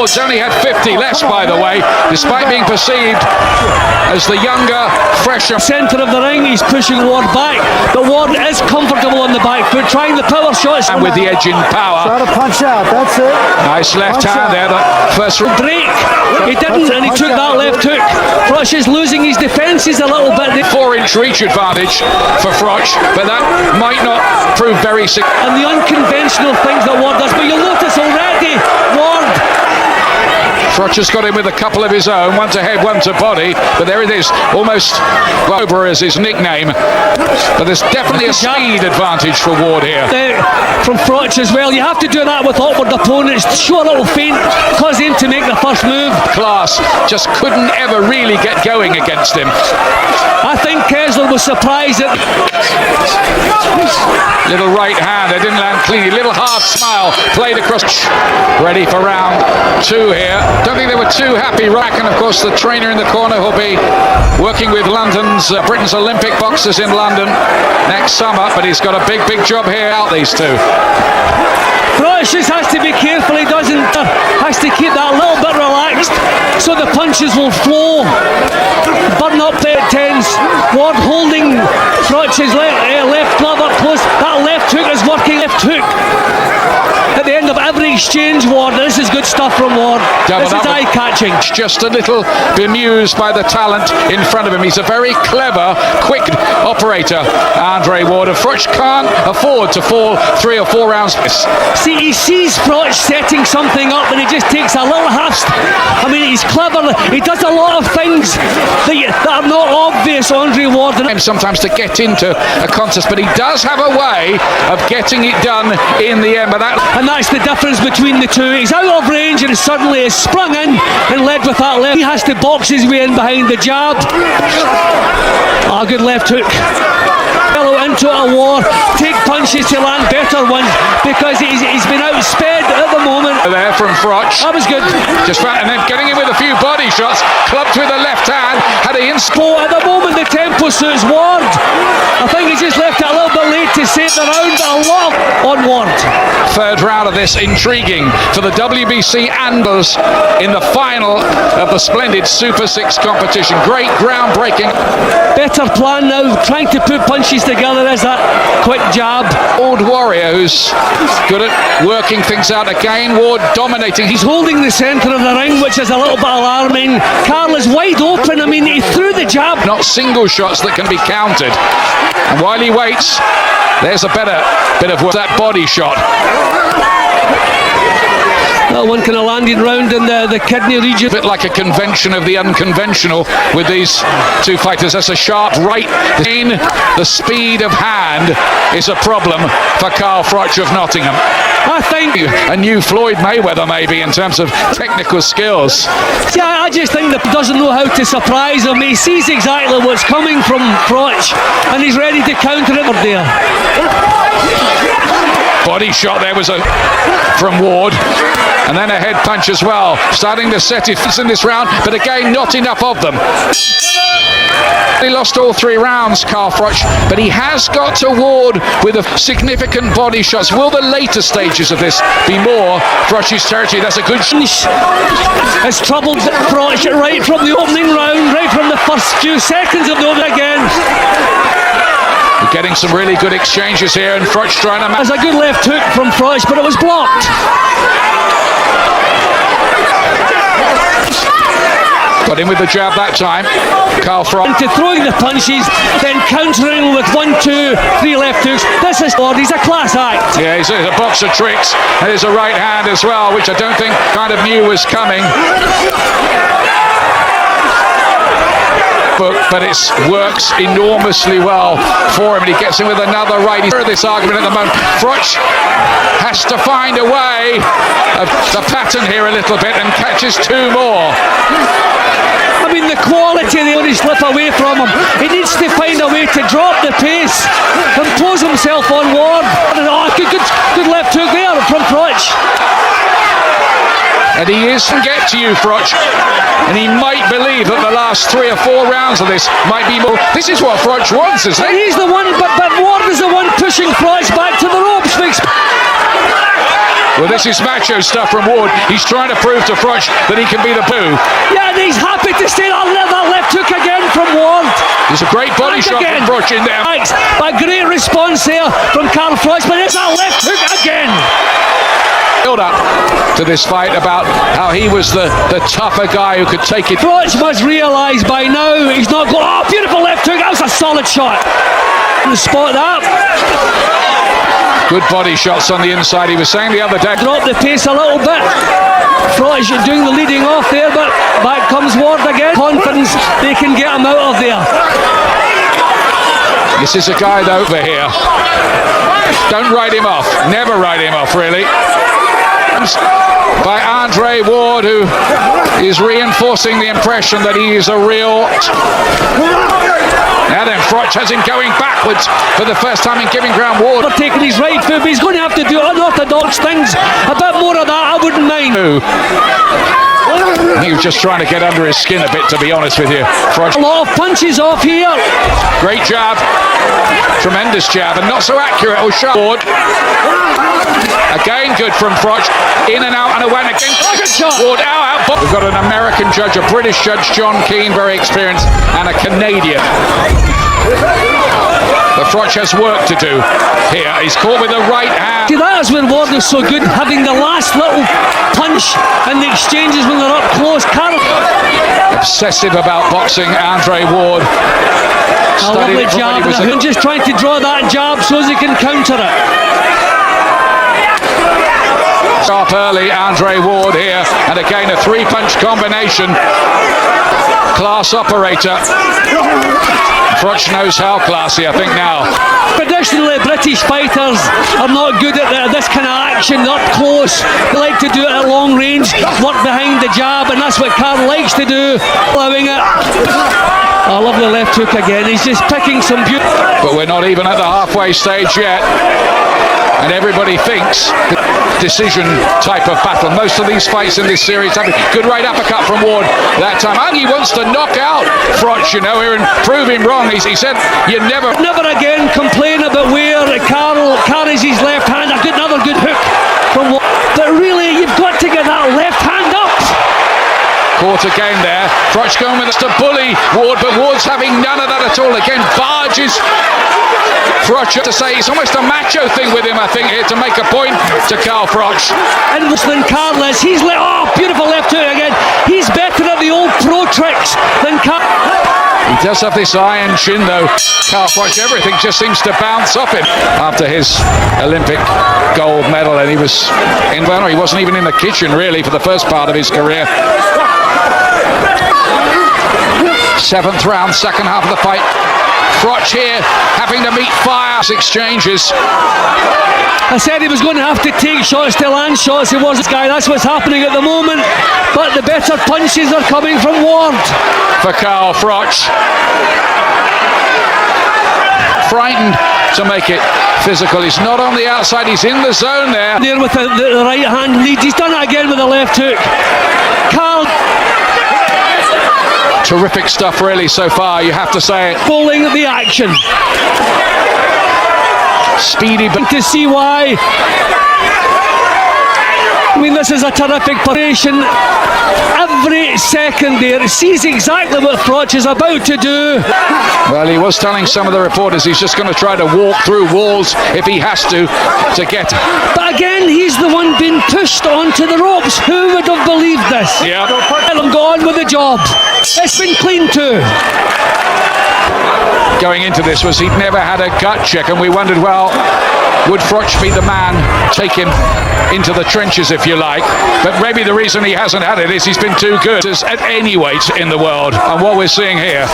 Ward's only had 50 less, by the way, despite being perceived as the younger, fresher. Centre of the ring, he's pushing Ward back, but Ward is comfortable on the back foot, trying the power shots. And with the edge in power. Try to punch out, that's it. Nice left hand there, the first break. He didn't, and he took that left hook. Froch is losing his defences a little bit. 4-inch reach advantage for Froch, but that might not prove very significant. And the unconventional things that Ward does, but you'll notice already, Ward. Froch has got him with a couple of his own, one to head, one to body, but there it is, almost Cobra is his nickname, but there's definitely a speed advantage for Ward here. From Froch as well, you have to do that with awkward opponents, show a little feint, cause him to make the first move. Class just couldn't ever really get going against him. I think Kessler was surprised at... Little right hand, it didn't land cleanly, little half smile, played across, ready for round 2 here. Don't think they were too happy. Rack, and of course the trainer in the corner who'll be working with Britain's Olympic boxers in London next summer, but he's got a big job here out these two. Froch just has to be careful, he has to keep that a little bit relaxed so the punches will flow, burn up the tens. Ward holding Froch's left glove up close, that left hook is working, left hook at the end of every exchange. Ward, this is good stuff from Ward. This is eye-catching. Just a little bemused by the talent in front of him. He's a very clever, quick operator, Andre Ward. Froch can't afford to fall 3 or 4 rounds. See, he sees Froch setting something up and he just takes a little half. I mean, he's clever. He does a lot of things that are not obvious, Andre Ward. Sometimes to get into a contest, but he does have a way of getting it done in the end. And that's the difference between the two. He's out of range and suddenly is sprung in and led with that left. He has to box his way in behind the jab. Good left hook. Into a war, take punches to land better ones, because he's been outsped at the moment. There from Froch. That was good. Just right, and then getting in with a few body shots, clubbed with the left hand, had a at the moment the tempo suits Ward. I think he just left it a little bit late to save the round, but a lot on Ward. Third round of this, intriguing for the WBC Anglers in the final of the splendid Super 6 competition. Great groundbreaking. Better plan now, trying to put punches together. There's that quick jab. Old warrior who's good at working things out again. Ward dominating. He's holding the centre of the ring, which is a little bit alarming. Carl is wide open. I mean, he threw the jab. Not single shots that can be counted. And while he waits, there's a better bit of work. That body shot. That one kind of landed round in the kidney region. A bit like a convention of the unconventional with these two fighters. That's a sharp right. The speed of hand is a problem for Carl Froch of Nottingham. I think a new Floyd Mayweather maybe in terms of technical skills. Yeah, I just think that he doesn't know how to surprise him. He sees exactly what's coming from Froch and he's ready to counter it there. Body shot there was from Ward, and then a head punch as well. Starting to set it in this round, but again not enough of them. He lost all 3 rounds, Carl Froch, but he has got to Ward with a significant body shots. Will the later stages of this be more Froch's territory? That's a good has troubled Froch right from the opening round, right from the first few seconds of the opening again. We're getting some really good exchanges here, and Froch trying to... There's a good left hook from Froch, but it was blocked. Got in with the jab that time. Carl Froch. Into throwing the punches, then countering with 1, 2, 3 left hooks. This is Ward, he's a class act. Yeah, he's a box of tricks. And there's a right hand as well, which I don't think kind of knew was coming. But it works enormously well for him, and he gets in with another right. He's heard this argument at the moment. Froch has to find a way of the pattern here a little bit and catches 2 more. I mean, the quality they only slip away from him. He needs to find a way to drop the pace, impose himself on Ward. Oh, good left hook there from Froch. And he is to get to you, Froch. And he might believe that the last 3 or 4 rounds of this might be more. This is what Froch wants, isn't it? He's the one, but Ward is the one pushing Froch back to the ropes. Well, this is macho stuff from Ward. He's trying to prove to Froch that he can be the boo. Yeah, and he's happy to stay that left hook again from Ward. There's a great body shot from Froch in there. But great response there from Carl Froch, but it's that left hook again. Build up to this fight about how he was the tougher guy who could take it. Froch must realise by now he's not going. Oh, beautiful left hook. That was a solid shot. Spot that. Good body shots on the inside. He was saying the other day. Drop the pace a little bit. Froch doing the leading off there, but back comes Ward again. Confidence they can get him out of there. This is a guy over here. Don't write him off. Never write him off, really. By Andre Ward, who is reinforcing the impression that he is a real... Now then, Froch has him going backwards for the first time in giving ground. Ward taking his right foot, but he's going to have to do unorthodox things. A bit more of that, I wouldn't mind. He was just trying to get under his skin a bit, to be honest with you. Froch. A lot of punches off here. Great jab. Tremendous jab, and not so accurate. Oh, sharp. Ward. Again, good from Froch. In and out and away again. Ward out. We've got an American judge, a British judge, John Keane, very experienced, and a Canadian. But Froch has work to do here. He's caught with the right hand. See, that is where Ward is so good, having the last little punch and the exchanges when they're up close. Carl. Obsessive about boxing, Andre Ward. A lovely jab, and just trying to draw that jab so as he can counter it. Sharp early, Andre Ward here, and again a three-punch combination. Class operator. Froch knows how classy, I think, now. Traditionally, British fighters are not good at this kind of action up close. They like to do it at long range, work behind the jab, and that's what Carl likes to do, allowing it. I love the left hook again. He's just picking some beauty. But we're not even at the halfway stage yet. And everybody thinks the decision type of battle. Most of these fights in this series have a good right uppercut from Ward that time. And he wants to knock out Froch, you know, here and prove him wrong. He said, you never again complain about where Carl carries his left hand. Another good hook from Ward. But really, you've got to get that left hand up. Caught again there. Froch going with us to bully Ward, but Ward's having none of that at all. Again, barges Froch to say it's almost a macho thing with him, I think, here to make a point to Carl Froch. And than Carl is. He's beautiful left hook again. He's better at the old pro tricks than Carl. He does have this iron chin, though. Carl Froch, everything just seems to bounce off him after his Olympic gold medal, and he wasn't even in the kitchen really for the first part of his career. 7th round, second half of the fight. Froch here having to meet fire exchanges. I said he was going to have to take shots to land shots. He was this guy. That's what's happening at the moment. But the better punches are coming from Ward. For Carl Froch. Frightened to make it physical. He's not on the outside. He's in the zone there. There with the right hand lead. He's done it again with the left hook. Carl. Terrific stuff really so far, you have to say it. Bowling the action. Speedy, but to see why. I mean, this is a terrific operation. Every second there, he sees exactly what Froch is about to do. Well, he was telling some of the reporters he's just going to try to walk through walls if he has to get. But again, he's the one being pushed onto the ropes. Who would have believed this? Yeah. Let him go on with the job. It's been clean too. Going into this was he'd never had a gut check, and we wondered, well, would Froch be the man, take him into the trenches, if you like? But maybe the reason he hasn't had it is he's been too good at any weight in the world. And what we're seeing here.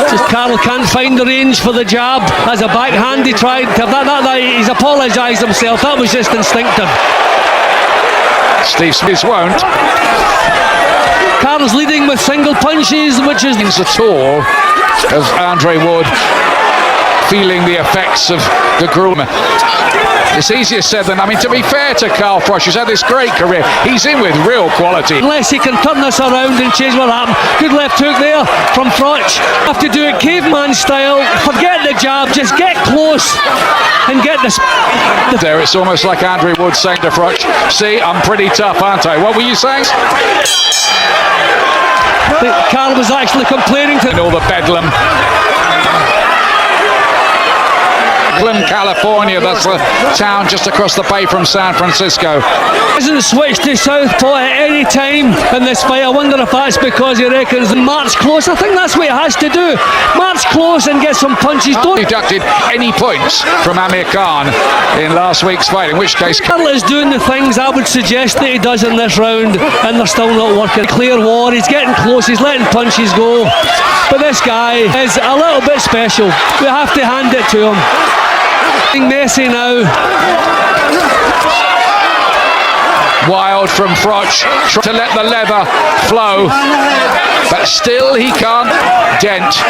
Just Carl can't find the range for the jab. As a backhand, he tried to that he's apologised himself. That was just instinctive. Steve Smith won't. Carl's leading with single punches, which is at all as Andre Ward feeling the effects of the gruel. It's easier said than, to be fair to Carl Froch, he's had this great career. He's in with real quality. Unless he can turn this around and change what happened. Good left hook there from Froch. Have to do it caveman style. Forget the jab, just get close and get this. There, it's almost like Andre Wood saying to Froch, see, I'm pretty tough, aren't I? What were you saying? I think Carl was actually complaining to all the bedlam. California, that's the town just across the bay from San Francisco. Hasn't switched to southpaw at any time in this fight. I wonder if that's because he reckons march close. I think that's what he has to do. March close and get some punches. Don't deducted any points from Amir Khan in last week's fight, in which case Carl is doing the things I would suggest that he does in this round, and they're still not working. Clear war, he's getting close, he's letting punches go. But this guy is a little bit special. We have to hand it to him. Messy now. Wild from Froch, trying to let the leather flow, but still he can't dent.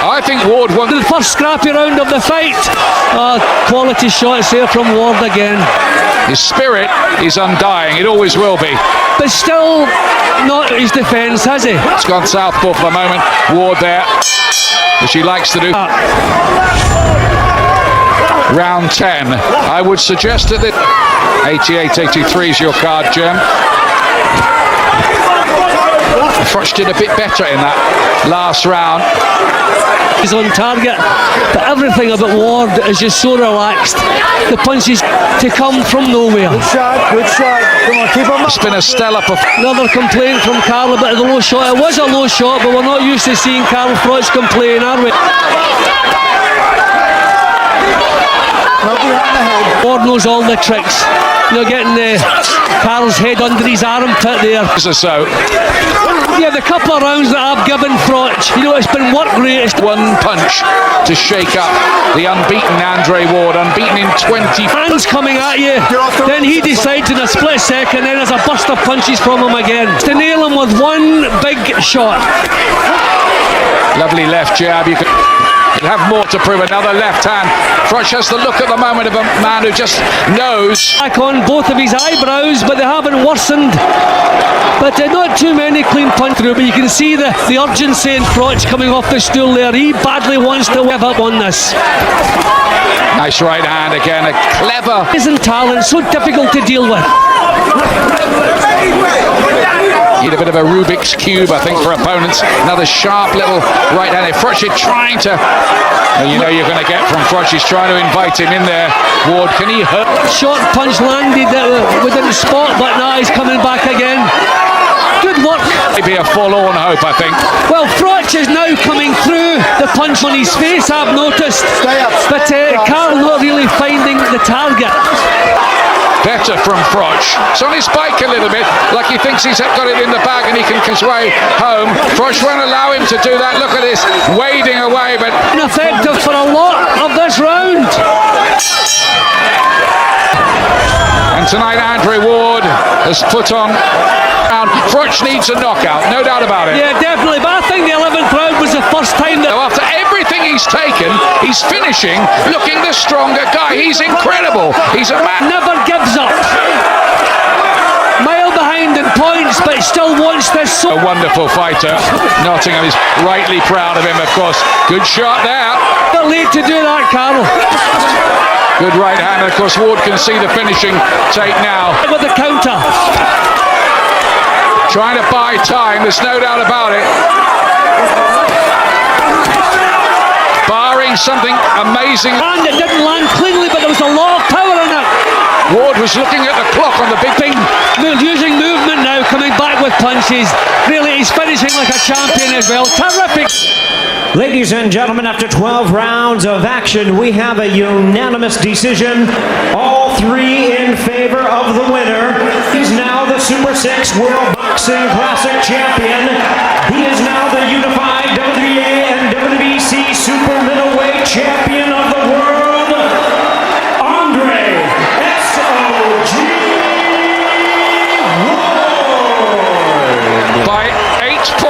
I think Ward won the first scrappy round of the fight. Quality shots here from Ward again. His spirit is undying, it always will be. But still not his defence, has he? It's gone southpaw for the moment. Ward there, which he likes to do. Round 10. I would suggest that 88-83 is your card, Jim. Froch did a bit better in that last round. He's on target, but everything about Ward is just so relaxed. The punches to come from nowhere. Good shot, good shot. Come on, keep him up. It's been a stellar performance. Another complaint from Carl about the low shot. It was a low shot, but we're not used to seeing Carl Froch complain, are we? Ward knows all the tricks. Getting Carl's head under his armpit there. So. Yeah, the couple of rounds that I've given Froch, it's been work rate. One punch to shake up the unbeaten Andre Ward, unbeaten in 20. Hands coming at you, then he decides in a split second, then there's a burst of punches from him again. To nail him with one big shot. Lovely left jab. You could have more to prove. Another left hand. Froch has the look at the moment of a man who just knows. Back on both of his eyebrows, but they haven't worsened. But not too many clean punch through. But you can see the urgency in Froch coming off the stool there. He badly wants to give up on this. Nice right hand again. A clever. Isn't talent so difficult to deal with? Need a bit of a Rubik's Cube, I think, for opponents. Another sharp little right hand. Froch is trying to, you're going to get from Froch. He's trying to invite him in there. Ward, can he hurt? Short punch landed within the spot, but now he's coming back again. Good work. Maybe a forlorn hope, I think. Well, Froch is now coming through the punch on his face, I've noticed. But Carl not really finding the target. Better from Froch. It's on his bike a little bit, like he thinks he's got it in the bag and he can his way home. Froch won't allow him to do that. Look at this, wading away, but ineffective for a lot of this round. And tonight, Andre Ward has put on. Froch needs a knockout, no doubt about it. Yeah, definitely. But I think the 11th round was the first time that. After everything he's taken, he's finishing looking the stronger guy. He's incredible. He's a man. Never gives up. Mile behind in points, but still wants this. A wonderful fighter. Nottingham is rightly proud of him, of course. Good shot there. Not late to do that, Carl. Good right hand. Of course, Ward can see the finishing take now. With the counter. Trying to buy time, there's no doubt about it. Barring something amazing. And it didn't land cleanly, but there was a lot of power in it. Ward was looking at the clock on the big thing. Using movement now, coming back with punches. Really, he's finishing like a champion as well. Terrific. Ladies and gentlemen, after 12 rounds of action, we have a unanimous decision. All three in favor of the winner. He's now the Super 6 World Boxing Classic Champion. He is now the unified WBA and WBC Super Middleweight Champion of the world.